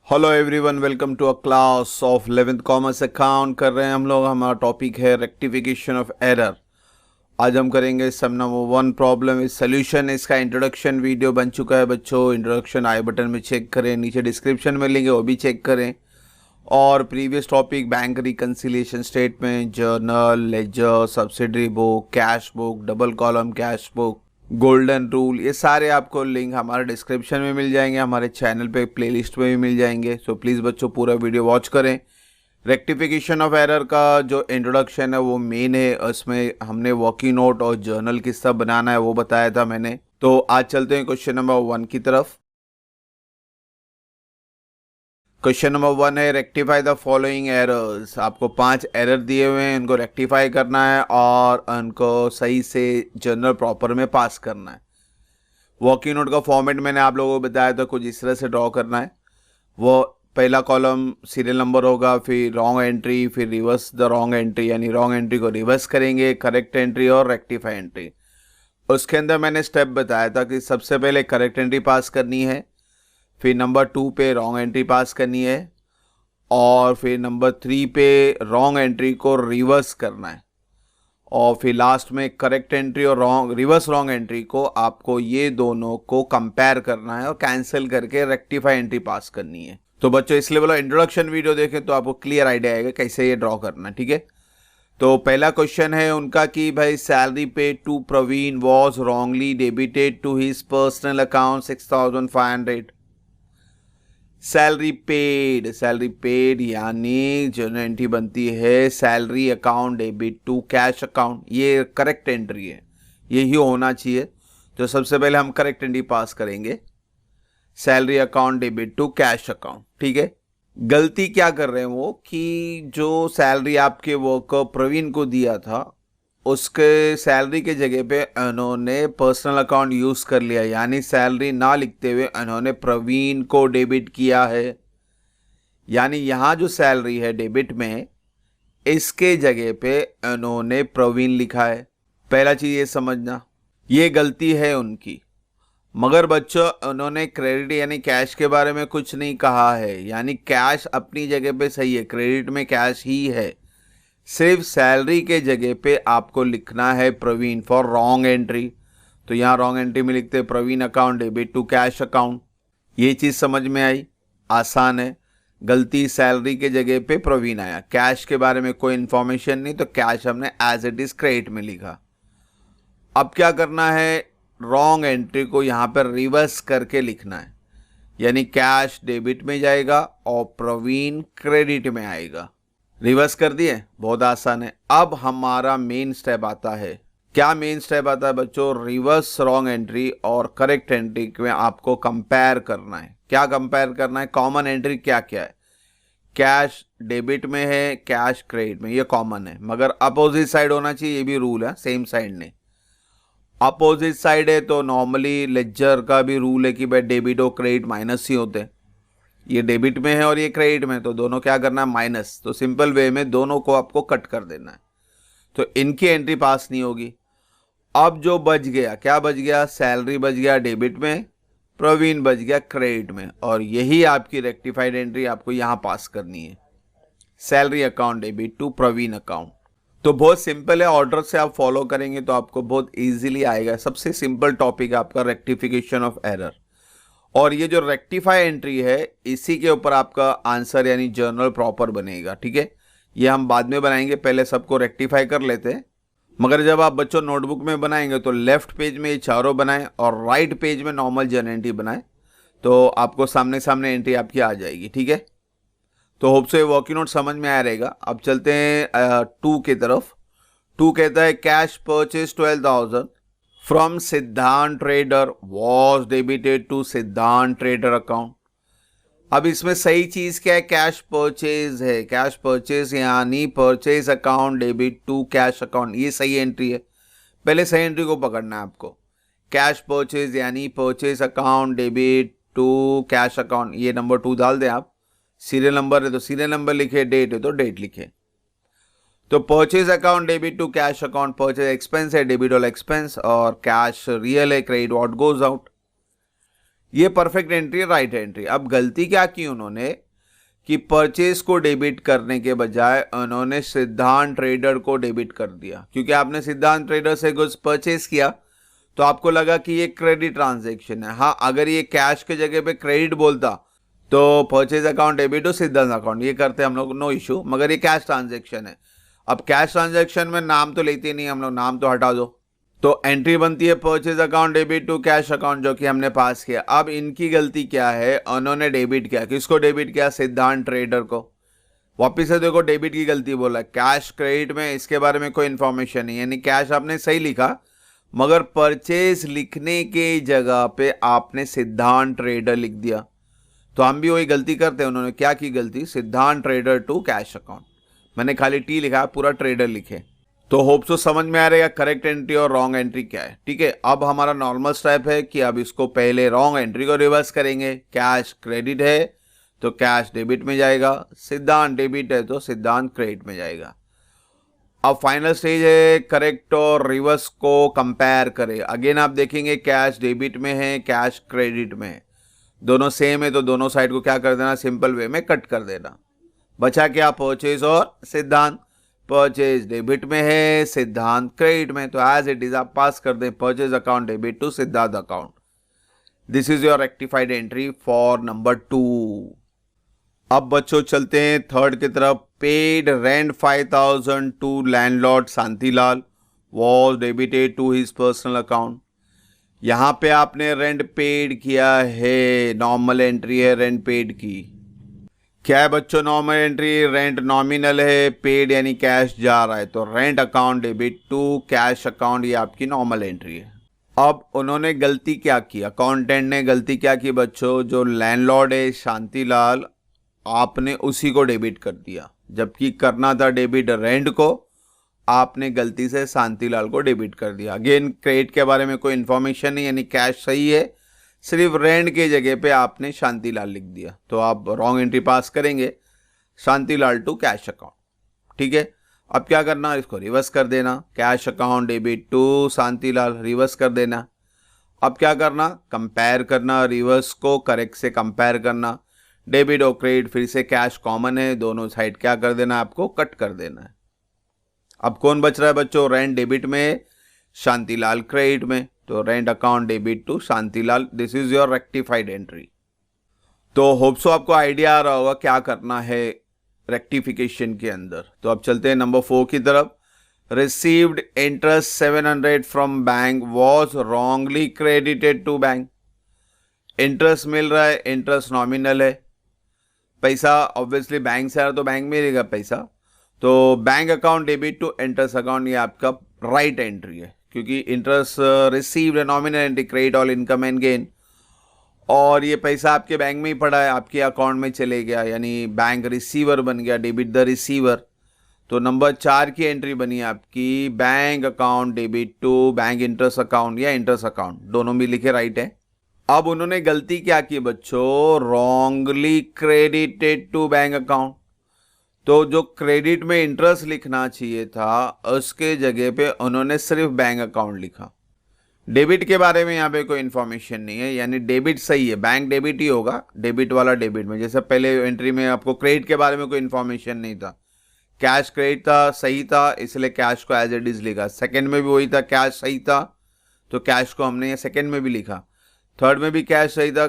Hello everyone, welcome to a class of 11th commerce account. कर रहे हैं हम लोग। हमारा टॉपिक है रेक्टिफिकेशन ऑफ एरर। आज हम करेंगे सम नंबर 1 प्रॉब्लम इज सोल्यूशन। इसका इंट्रोडक्शन वीडियो बन चुका है बच्चों। इंट्रोडक्शन आई बटन में चेक करें, नीचे डिस्क्रिप्शन में लिंक है वो भी चेक करें। और previous topic bank reconciliation statement, journal, ledger, subsidiary book, cash book, double column cash book, golden rule, ये सारे आपको लिंक हमारे डिस्क्रिप्शन में मिल जाएंगे, हमारे चैनल पे प्लेलिस्ट में भी मिल जाएंगे। सो प्लीज़ बच्चों पूरा वीडियो वॉच करें। रेक्टिफिकेशन ऑफ एरर का जो इंट्रोडक्शन है वो मेन है। उसमें हमने वर्किंग नोट और जर्नल किस तरह बनाना है वो बताया था मैंने। तो आज चलते हैं क्वेश्चन नंबर 1 की तरफ। क्वेश्चन नंबर 1 है रेक्टिफाई द फॉलोइंग एरर्स। आपको 5 एरर दिए हुए हैं, इनको रेक्टिफाई करना है और उनको सही से जर्नल प्रॉपर में पास करना है। वर्किंग नोट का फॉर्मेट मैंने आप लोगों को बताया था, कुछ इस तरह से ड्रॉ करना है। वो पहला कॉलम सीरियल नंबर होगा, फिर रॉन्ग एंट्री, फिर रिवर्स द रॉन्ग एंट्री, यानी रॉन्ग एंट्री को रिवर्स करेंगे, करेक्ट एंट्री और रेक्टिफाई एंट्री। उसके अंदर मैंने स्टेप बताया था कि सबसे पहले करेक्ट एंट्री पास करनी है, फिर नंबर 2 पे रॉन्ग एंट्री पास करनी है और फिर नंबर 3 पे रॉन्ग एंट्री को रिवर्स करना है और फिर लास्ट में करेक्ट एंट्री और रिवर्स रॉन्ग एंट्री को आपको ये दोनों को कंपेयर करना है और कैंसिल करके रेक्टिफाई एंट्री पास करनी है। तो बच्चों इसलिए बोलो इंट्रोडक्शन वीडियो देखें तो आपको क्लियर आइडिया आएगा कैसे ये ड्रॉ करना है, ठीक है। तो पहला क्वेश्चन है उनका कि भाई salary paid to Praveen was wrongly debited to his personal account 6500। Salary paid यानी जो एंट्री बनती है salary account debit to cash account, ये करेक्ट एंट्री है, यही होना चाहिए। तो सबसे पहले हम करेक्ट एंट्री पास करेंगे, salary account debit to cash account, ठीक है। गलती क्या कर रहे हैं वो कि जो सैलरी आपके वर्कर प्रवीण को दिया था उसके सैलरी के जगह पे उन्होंने पर्सनल अकाउंट यूज़ कर लिया, यानी सैलरी ना लिखते हुए उन्होंने प्रवीण को डेबिट किया है। यानी यहाँ जो सैलरी है डेबिट में, इसके जगह पे उन्होंने प्रवीण लिखा है। पहला चीज़ ये समझना, ये गलती है उनकी। मगर बच्चों उन्होंने क्रेडिट यानी कैश के बारे में कुछ नहीं कहा है, यानी कैश अपनी जगह पे सही है, क्रेडिट में कैश ही है। सिर्फ सैलरी के जगह पे आपको लिखना है प्रवीण फॉर रॉन्ग एंट्री। तो यहाँ रॉन्ग एंट्री में लिखते हैं Praveen account debit to cash account. ये चीज़ समझ में आई, आसान है। गलती सैलरी के जगह पे प्रवीण आया, कैश के बारे में कोई इन्फॉर्मेशन नहीं, तो कैश हमने एज इट इज क्रेडिट में लिखा। अब क्या करना है, रॉन्ग एंट्री को यहाँ पर रिवर्स करके लिखना है, यानी कैश डेबिट में जाएगा और प्रवीण क्रेडिट में आएगा। रिवर्स कर दिए, बहुत आसान है। अब हमारा मेन स्टेप आता है। क्या मेन स्टेप आता है बच्चों, रिवर्स रॉन्ग एंट्री और करेक्ट एंट्री में आपको कंपेयर करना है। क्या कंपेयर करना है, कॉमन एंट्री क्या क्या है। कैश डेबिट में है, कैश क्रेडिट में, ये कॉमन है, मगर अपोजिट साइड होना चाहिए, ये भी रूल है, सेम साइड नहीं। अपोजिट साइड है तो नॉर्मली लेजर का भी रूल है कि भाई डेबिट और क्रेडिट माइनस ही होते हैं। ये डेबिट में है और ये क्रेडिट में, तो दोनों क्या करना है, माइनस। तो सिंपल वे में दोनों को आपको कट कर देना है, तो इनकी एंट्री पास नहीं होगी। अब जो बच गया, क्या बच गया, सैलरी बच गया डेबिट में, प्रवीण बच गया क्रेडिट में, और यही आपकी रेक्टिफाइड एंट्री आपको यहाँ पास करनी है, salary account debit to Praveen account. तो बहुत सिंपल है, ऑर्डर से आप फॉलो करेंगे तो आपको बहुत ईजिली आएगा। सबसे सिंपल टॉपिक आपका रेक्टिफिकेशन ऑफ एरर, और ये जो रेक्टिफाई एंट्री है इसी के ऊपर आपका आंसर यानी जर्नल प्रॉपर बनेगा, ठीक है। ये हम बाद में बनाएंगे, पहले सबको रेक्टिफाई कर लेते हैं। मगर जब आप बच्चों नोटबुक में बनाएंगे तो लेफ्ट पेज में ये चारों बनाएं और राइट पेज में नॉर्मल जर्नल एंट्री बनाएं, तो आपको सामने सामने एंट्री आपकी आ जाएगी, ठीक है। तो होप से वर्किंग नोट समझ में आया रहेगा। अब चलते हैं 2 की तरफ। 2 कहता है cash purchase 12,000 from Siddhant trader was debited to Siddhant trader account. अब इसमें सही चीज क्या है, कैश परचेज है, कैश परचेज यानी purchase account debit to cash account, ये सही एंट्री है। पहले सही एंट्री को पकड़ना है आपको। कैश परचेज यानी purchase account debit to cash account, ये नंबर 2 डाल दें आप। सीरियल नंबर है तो सीरियल नंबर लिखे, डेट है तो डेट लिखे। तो purchase account debit to cash account, purchase expense है, डेबिट ऑल एक्सपेंस, और कैश रियल है, क्रेडिट व्हाट गोज आउट। ये परफेक्ट एंट्री है, राइट एंट्री। अब गलती क्या की उन्होंने कि परचेज को डेबिट करने के बजाय उन्होंने सिद्धांत ट्रेडर को डेबिट कर दिया, क्योंकि आपने सिद्धांत ट्रेडर से गुड्स परचेज किया तो आपको लगा कि ये क्रेडिट ट्रांजैक्शन है। हाँ, अगर ये कैश के जगह पे क्रेडिट बोलता तो परचेज अकाउंट डेबिट हो सिद्धांत अकाउंट, ये करते हम लोग, नो इशू। मगर ये कैश ट्रांजैक्शन है। अब कैश ट्रांजैक्शन में नाम तो लेते नहीं हम लोग, नाम तो हटा दो, तो एंट्री बनती है purchase account debit to cash account, जो कि हमने पास किया। अब इनकी गलती क्या है, उन्होंने डेबिट किया, किसको डेबिट किया, सिद्धांत ट्रेडर को। वापिस से देखो डेबिट की गलती बोला, कैश क्रेडिट में इसके बारे में कोई इन्फॉर्मेशन नहीं, यानी कैश आपने सही लिखा मगर परचेज लिखने के जगह पे आपने सिद्धांत ट्रेडर लिख दिया। तो हम भी वही गलती करते हैं। उन्होंने क्या की गलती, सिद्धांत ट्रेडर टू कैश अकाउंट, मैंने खाली टी लिखा, पूरा ट्रेडर लिखे। तो होप सो समझ में आ रहेगा करेक्ट एंट्री और रॉन्ग एंट्री क्या है। ठीक है, अब हमारा नॉर्मल स्टेप है कि अब इसको पहले रॉन्ग एंट्री को रिवर्स करेंगे। कैश क्रेडिट है तो कैश डेबिट में जाएगा, सिद्धांत डेबिट है तो सिद्धांत क्रेडिट में जाएगा। अब फाइनल स्टेज है करेक्ट और रिवर्स को कंपेयर करें। अगेन आप देखेंगे कैश डेबिट में है, कैश क्रेडिट में है, दोनों सेम है तो दोनों साइड को क्या कर देना, सिंपल वे में कट कर देना। बचा क्या, परचेज और सिद्धांत। परचेज डेबिट में है, सिद्धांत क्रेडिट में, तो एज इट इज आप पास कर दें purchase account debit to Siddhant account. This is your rectified entry for number 2। अब बच्चों चलते हैं थर्ड की तरफ। Paid rent 5000 to landlord Shantilal was debited to his personal account. यहाँ पे आपने रेंट पेड किया है, नॉर्मल एंट्री है रेंट पेड की। क्या है बच्चों नॉर्मल एंट्री, रेंट नॉमिनल है, पेड यानी कैश जा रहा है, तो rent account debit to cash account, ये आपकी नॉर्मल एंट्री है। अब उन्होंने गलती क्या की, अकाउंटेंट ने गलती क्या की बच्चों, जो लैंडलॉर्ड है शांतिलाल, आपने उसी को डेबिट कर दिया, जबकि करना था डेबिट रेंट को, आपने गलती से शांतिलाल को डेबिट कर दिया। अगेन क्रेडिट के बारे में कोई इन्फॉर्मेशन नहीं, यानी कैश सही है, सिर्फ रेंट के जगह पे आपने शांतिलाल लिख दिया, तो आप रॉन्ग एंट्री पास करेंगे, शांतिलाल टू कैश अकाउंट। ठीक है, अब क्या करना, इसको रिवर्स कर देना, cash account debit to Shantilal, reverse कर देना। अब क्या करना, कंपेयर करना, रिवर्स को करेक्ट से कंपेयर करना। डेबिट और क्रेडिट फिर से कैश कॉमन है, दोनों साइड क्या कर देना, आपको कट कर देना है। अब कौन बच रहा है बच्चों, रेंट डेबिट में, शांतिलाल क्रेडिट में, तो rent account debit to Shantilal. This is your rectified entry. तो होप सो आपको आइडिया आ रहा होगा क्या करना है रेक्टिफिकेशन के अंदर। तो अब चलते हैं नंबर 4 की तरफ। Received interest 700 from bank was wrongly credited to bank. Interest मिल रहा है, इंटरेस्ट नॉमिनल है, पैसा ऑब्वियसली बैंक से आ रहा तो बैंक में रहेगा पैसा, तो bank account debit to interest account, ये आपका राइट एंट्री है, क्योंकि interest received nominal entry, credit all income and gain, और ये पैसा आपके बैंक में ही पड़ा है, आपके अकाउंट में चले गया, यानी बैंक रिसीवर बन गया, डेबिट द रिसीवर। तो नंबर 4 की एंट्री बनी आपकी bank account debit to bank interest account या इंटरेस्ट अकाउंट, दोनों भी लिखे राइट है। अब उन्होंने गलती क्या की बच्चों, wrongly credited to bank account, तो जो क्रेडिट में इंटरेस्ट लिखना चाहिए था उसके जगह पे उन्होंने सिर्फ बैंक अकाउंट लिखा। डेबिट के बारे में यहाँ पे कोई इन्फॉर्मेशन नहीं है, यानी डेबिट सही है, बैंक डेबिट ही होगा, डेबिट वाला डेबिट में, जैसे पहले एंट्री में आपको क्रेडिट के बारे में कोई इन्फॉर्मेशन नहीं था, कैश क्रेडिट था, सही था, इसलिए कैश को एज इट इज लिखा। सेकेंड में भी वही था, कैश सही था तो कैश को हमने सेकेंड में भी लिखा, थर्ड में भी कैश सही था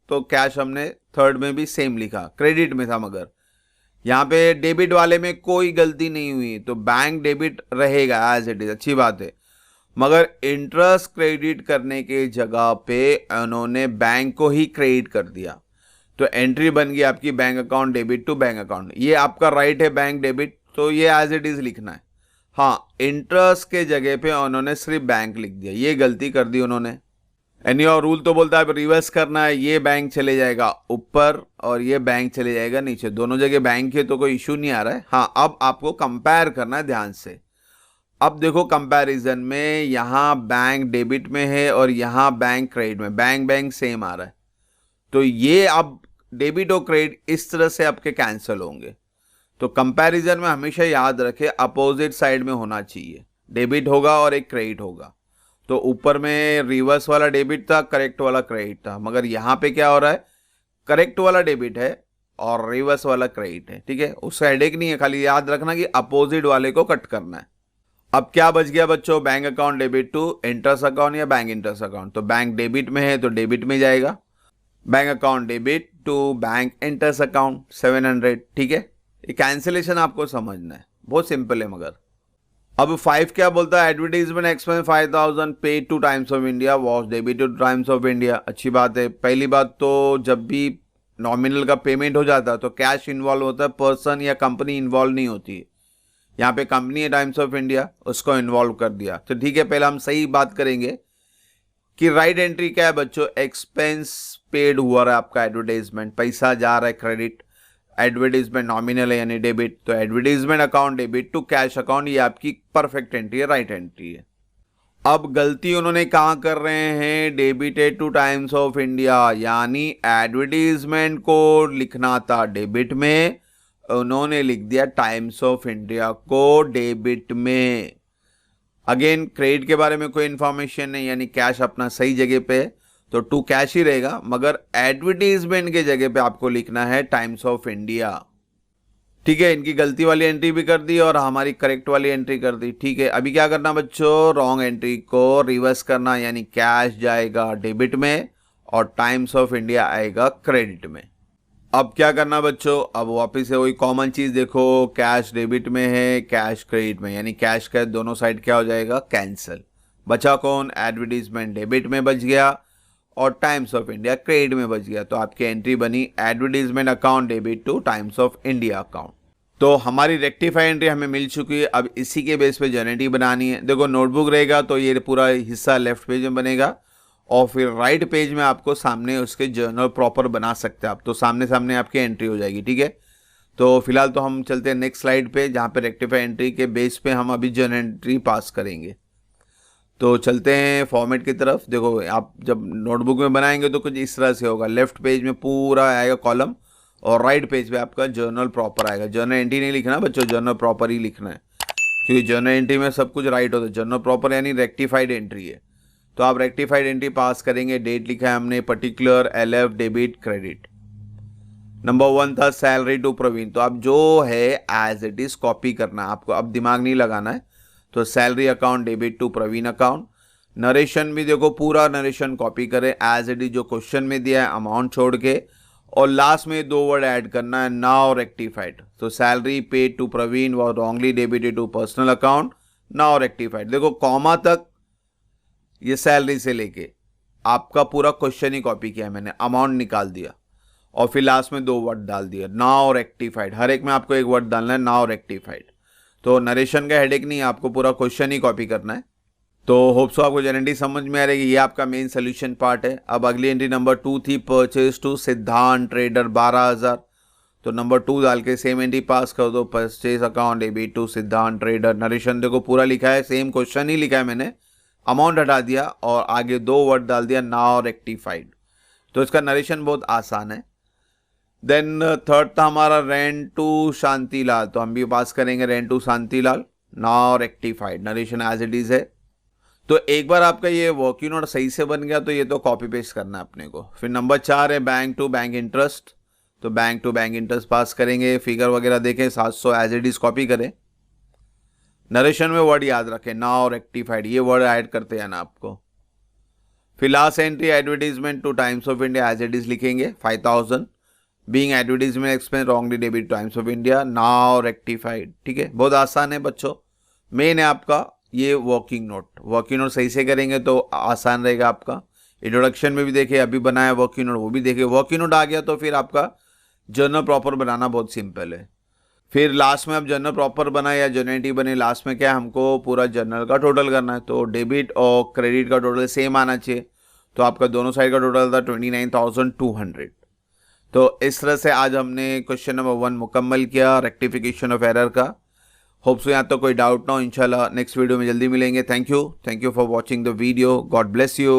तो कैश हमने थर्ड में भी सेम लिखा, क्रेडिट में था। मगर यहाँ पे डेबिट वाले में कोई गलती नहीं हुई, तो बैंक डेबिट रहेगा एज इट इज, अच्छी बात है। मगर इंटरेस्ट क्रेडिट करने के जगह पे उन्होंने बैंक को ही क्रेडिट कर दिया, तो एंट्री बन गई आपकी bank account debit to bank account. ये आपका राइट है बैंक डेबिट, तो ये एज इट इज लिखना है। हाँ, इंटरेस्ट के जगह पे उन्होंने सिर्फ बैंक लिख दिया, ये गलती कर दी उन्होंने। एनी और रूल तो बोलता है रिवर्स करना है, ये बैंक चले जाएगा ऊपर और ये बैंक चले जाएगा नीचे, दोनों जगह बैंक है तो कोई इशू नहीं आ रहा है। हाँ, अब आपको कंपेयर करना है ध्यान से। अब देखो कंपैरिजन में यहाँ बैंक डेबिट में है और यहाँ बैंक क्रेडिट में, बैंक सेम आ रहा है, तो ये अब डेबिट और क्रेडिट इस तरह से आपके कैंसिल होंगे। तो कंपैरिजन में हमेशा याद रखें अपोजिट साइड में होना चाहिए, डेबिट होगा और एक क्रेडिट होगा। तो ऊपर में रिवर्स वाला डेबिट था, करेक्ट वाला क्रेडिट था, मगर यहाँ पे क्या हो रहा है, करेक्ट वाला डेबिट है और रिवर्स वाला क्रेडिट है। ठीक है, उसका हेडेक नहीं है, खाली याद रखना कि अपोजिट वाले को कट करना है। अब क्या बच गया बच्चों, bank account debit to interest account या बैंक इंटरेस्ट अकाउंट। तो बैंक डेबिट में है तो डेबिट में जाएगा, bank account debit to bank interest account 700। ठीक है, ये कैंसिलेशन आपको समझना है, बहुत सिंपल है। मगर अब 5 क्या बोलता है, advertisement expense 5000 paid to Times of India was debit to Times of India. अच्छी बात है। पहली बात तो जब भी नॉमिनल का पेमेंट हो जाता है तो कैश इन्वॉल्व होता है, पर्सन या कंपनी इन्वॉल्व नहीं होती है। यहाँ पे कंपनी है टाइम्स ऑफ इंडिया, उसको इन्वॉल्व कर दिया। तो ठीक है, पहले हम सही बात करेंगे कि राइट एंट्री क्या है बच्चों, एक्सपेंस पेड हुआ रहा है आपका, एडवर्टाइजमेंट पैसा जा रहा है, क्रेडिट, एडवर्टाइजमेंट नॉमिनल है यानी डेबिट, तो advertisement account debit to cash account, ये आपकी परफेक्ट एंट्री है, राइट एंट्री है। अब गलती उन्होंने कहाँ कर रहे हैं, debited to Times of India, यानी एडवर्टाइजमेंट को लिखना था डेबिट में, उन्होंने लिख दिया टाइम्स ऑफ इंडिया को डेबिट में। अगेन क्रेडिट के बारे में कोई इंफॉर्मेशन नहीं, यानी कैश अपना सही जगह पे है तो टू कैश ही रहेगा, मगर एडवर्टीजमेंट के जगह पे आपको लिखना है टाइम्स ऑफ इंडिया। ठीक है, इनकी गलती वाली एंट्री भी कर दी और हमारी करेक्ट वाली एंट्री कर दी। ठीक है, अभी क्या करना बच्चों, रॉन्ग एंट्री को रिवर्स करना, यानी कैश जाएगा डेबिट में और टाइम्स ऑफ इंडिया आएगा क्रेडिट में। अब क्या करना बच्चों, अब वापस से वही कॉमन चीज देखो, कैश डेबिट में है, कैश क्रेडिट में, यानी कैश का दोनों साइड क्या हो जाएगा, कैंसिल। बचा कौन, एडवर्टीजमेंट डेबिट में बच गया और टाइम्स ऑफ इंडिया क्रेडिट में बच गया। तो आपकी एंट्री बनी advertisement account debit to Times of India account. तो हमारी रेक्टिफाई एंट्री हमें मिल चुकी है। अब इसी के बेस पे जनरेटिव बनानी है। देखो नोटबुक रहेगा तो ये पूरा हिस्सा लेफ्ट पेज में बनेगा और फिर राइट पेज में आपको सामने उसके जर्नल प्रॉपर बना सकते हैं आप, तो सामने सामने आपकी एंट्री हो जाएगी। ठीक है, तो फिलहाल तो हम चलते हैं नेक्स्ट स्लाइड पे, जहाँ पे रेक्टिफाई एंट्री के बेस पे हम अभी जर्नल एंट्री पास करेंगे। तो चलते हैं फॉर्मेट की तरफ। देखो आप जब नोटबुक में बनाएंगे तो कुछ इस तरह से होगा, लेफ्ट पेज में पूरा आएगा कॉलम और राइट पेज पे आपका जर्नल प्रॉपर आएगा। जर्नल एंट्री नहीं लिखना बच्चों, जर्नल प्रॉपर ही लिखना है, क्योंकि जर्नल एंट्री में सब कुछ राइट होता है। जर्नल प्रॉपर यानी रेक्टिफाइड एंट्री है, तो आप रेक्टिफाइड एंट्री पास करेंगे। डेट लिखा है हमने, particular, LF, debit, credit. Number 1 था सैलरी टू प्रवीण, तो आप जो है एज इट इज कॉपी करना है आपको, अब दिमाग नहीं लगाना है। तो salary account debit to Praveen account. Narration भी देखो पूरा नरेशन कॉपी करें एज इट इज, जो क्वेश्चन में दिया है अमाउंट छोड़ के, और लास्ट में 2 वर्ड ऐड करना है, नाउ रेक्टिफाइड। तो salary paid to Praveen was wrongly debited to personal account, now rectified. देखो कॉमा तक ये सैलरी से लेके आपका पूरा क्वेश्चन ही कॉपी किया मैंने, अमाउंट निकाल दिया और फिर लास्ट में 2 वर्ड डाल दिया, नाउ रेक्टिफाइड। हर एक में आपको 1 वर्ड डालना है, नाउ रेक्टिफाइड। तो नरेशन का हेडेक नहीं है, आपको पूरा क्वेश्चन ही कॉपी करना है। तो होप सो आपको जनरेटिव समझ में आ रही है, ये आपका मेन सोल्यूशन पार्ट है। अब अगली एंट्री नंबर 2 थी, परचेज टू सिद्धांत ट्रेडर 12000। तो नंबर 2 डाल के सेम एंट्री पास कर दो, purchase account debit to Siddhant trader. Narration देखो पूरा लिखा है, सेम क्वेश्चन ही लिखा है मैंने, अमाउंट हटा दिया और आगे 2 वर्ड डाल दिया, नाउ रेक्टिफाइड। तो इसका नरेशन बहुत आसान है। देन थर्ड था हमारा रेंट टू शांतिलाल, तो हम भी पास करेंगे rent to Shantilal, now rectified. Narration as it is है। तो एक बार आपका ये वर्किंग नोट सही से बन गया तो ये तो कॉपी पेस्ट करना है अपने को। फिर नंबर 4 है बैंक टू बैंक इंटरेस्ट, तो bank to bank interest pass करेंगे, फिगर वगैरह देखें 700 एज इट इज कॉपी करें। नरेशन में वर्ड याद रखें, नाउ रेक्टिफाइड, ये वर्ड ऐड करते हैं ना आपको। फिर last entry advertisement to Times of India as it is लिखेंगे 5000, being advertisement expense wrongly debit Times of India, now rectified. ठीक है, बहुत आसान है बच्चों। मेन है आपका ये वर्किंग नोट, वर्किंग नोट सही से करेंगे तो आसान रहेगा आपका। इंट्रोडक्शन में भी देखे अभी बनाया वर्किंग नोट, वो भी देखे। वर्किंग नोट आ गया तो फिर आपका जर्नल प्रॉपर बनाना बहुत सिंपल है। फिर लास्ट में आप जर्नल प्रॉपर बनाए या जनरेटिव बने, लास्ट में क्या है, हमको पूरा जर्नल का टोटल करना है। तो डेबिट और क्रेडिट का टोटल सेम आना चाहिए, तो आपका दोनों साइड का टोटल था 29,200। तो इस तरह से आज हमने क्वेश्चन नंबर 1 मुकम्मल किया, रेक्टिफिकेशन ऑफ एरर का। होप सो यहाँ तो कोई डाउट ना हो। इंशाल्लाह नेक्स्ट वीडियो में जल्दी मिलेंगे। Thank you for watching the video. God bless you.